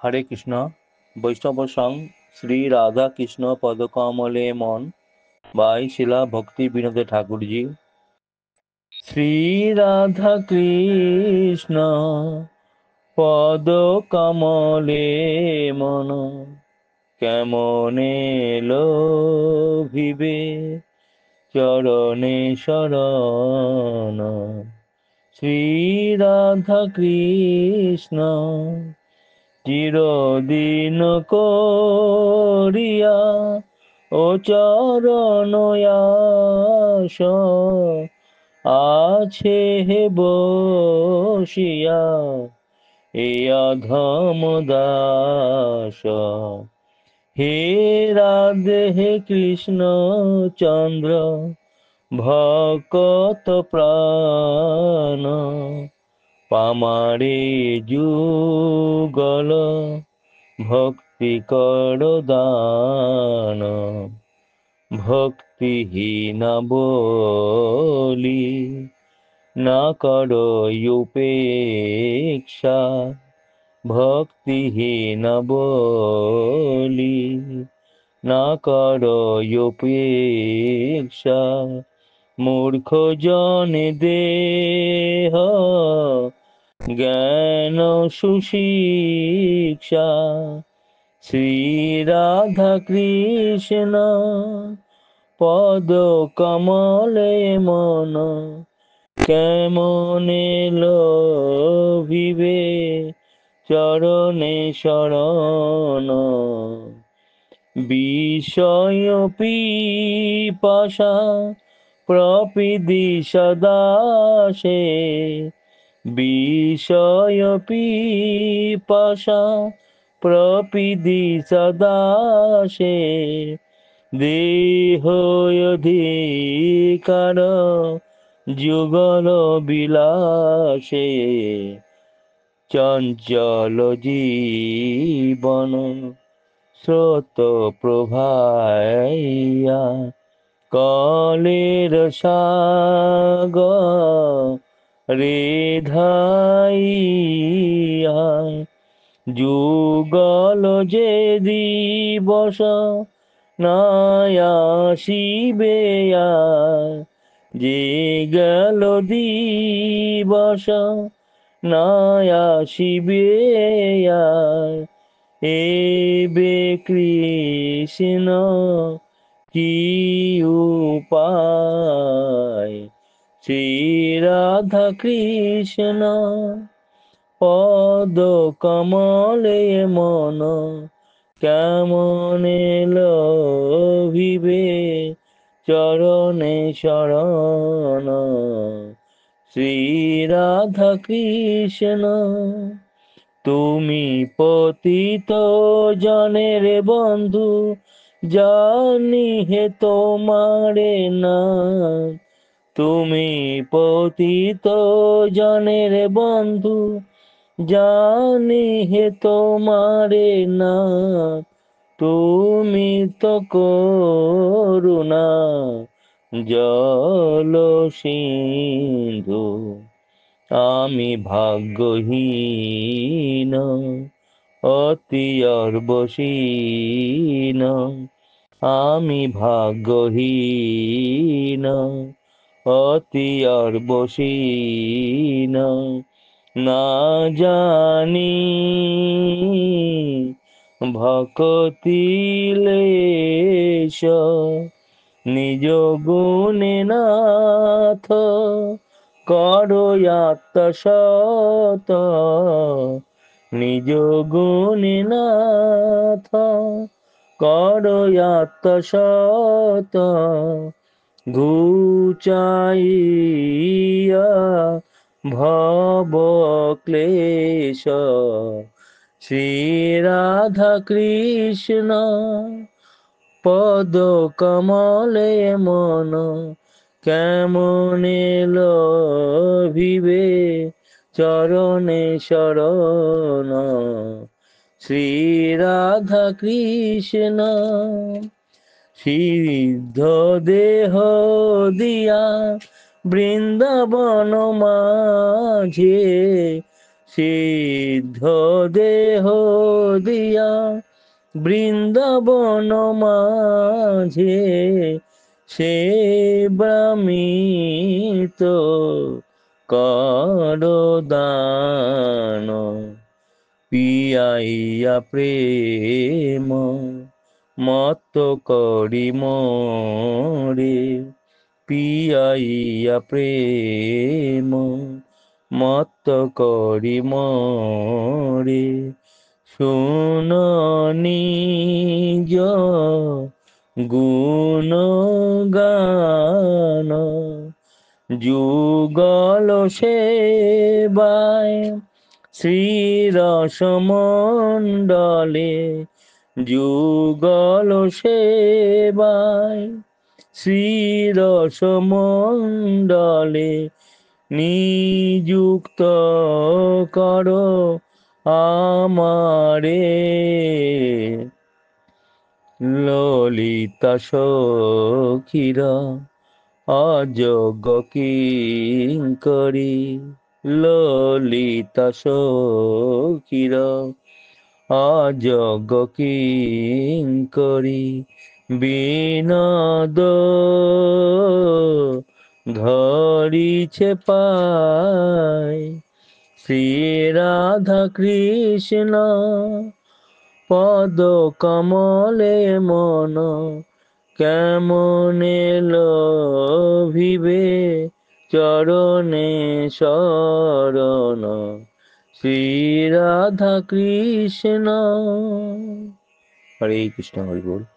হরে কৃষ্ণ। বৈষ্ণব সং শ্রী রাধা কৃষ্ণ পদকমলে মন বাই শিলা ভক্তি বিনোদে ঠাকুরজি। শ্রী রাধা কৃষ্ণ পদকমলে মন কেমনে লোভিবে চরণে শরণ। শ্রী রাধা কৃষ্ণ চিরদিন করিয়া ও চরণ আস আছে হে বসিয়া এ অধম দাস। হে রাধে হে কৃষ্ণ চন্দ্র ভকত প্রাণ পামারে যুগল ভক্তি কর দান। ভক্তিহীন বলি না কর উপেক্ষা। ভক্তিহীন বলি না কর উপেক্ষা। মূর্খ জনে দেহ জ্ঞান সুশিক্ষা। শ্রী রাধা কৃষ্ণ পদ কমলে মন কেমনে লোভিবে চরণে শরণ। বিষয় পিপাসা প্রপিদি সদাসে। বিষয় পিপাসা প্রপিদি সদাসে। দেহ অধিকার যুগল বিলাসে। চঞ্চল জীবন স্রোত প্রভাইয়া কলের সাগরে ধাইয়া। যুগল যে দিবস নাই আসিবে আর। যে গেল দিবস নাই আসিবে আর। এবে কৃষ্ণ কি উপায়। শ্রী রাধা কৃষ্ণ পদ কমলে মন কেমনে লোভিবে চরণে শরণ। শ্রী রাধা কৃষ্ণ তুমি পতিত জনের বন্ধু জানি হে তোমারে না। তুমি পতিত জনের বন্ধু জানি হে তোমারে না। তুমি তো করুণা জল সিন্ধু। আমি ভাগ্যহীন অতি অর্বশীন। আমি ভাগ্যহীন অতি অর্বশীন। না জানি ভকতি লেশ নিজ গুণে নাথ করো আত্মসত। নিজ গুণে নাথ করো আত্মসত। ঘুচাইয়া ভব ক্লেশ। শ্রী রাধা কৃষ্ণ পদ কমলে মন কেমনে লোভিবে চরণে শরণ। শ্রী রাধা কৃষ্ণ সিদ্ধ দেহ দিয়া বৃন্দাবন মাঝে। সিদ্ধ দেহ দিয়া বৃন্দাবন মাঝে সে ব্রাহ্মিত করদান পিয়াইয়া প্রেম মত্ত করি মোরে পিয়াইয়া প্রেম মত্ত করি মোরে শুন নিজ গুণ গান যুগল সেবায় শ্রীরসমণ্ডলে যুগল সেবায় শ্রীরসমণ্ডলে নিযুক্ত কর আমারে ললিতা সখীরা অযোগ্য কিঙ্করি ললিতা সখীরা অযোগ্য কিঙ্করি বিনোদ ধরিছে পায় শ্রী রাধা কৃষ্ণ পদ কমলে মন কেমনে লভিবে চরণে শরণ শ্রী রাধা কৃষ্ণ। হরে কৃষ্ণ, হরি বল।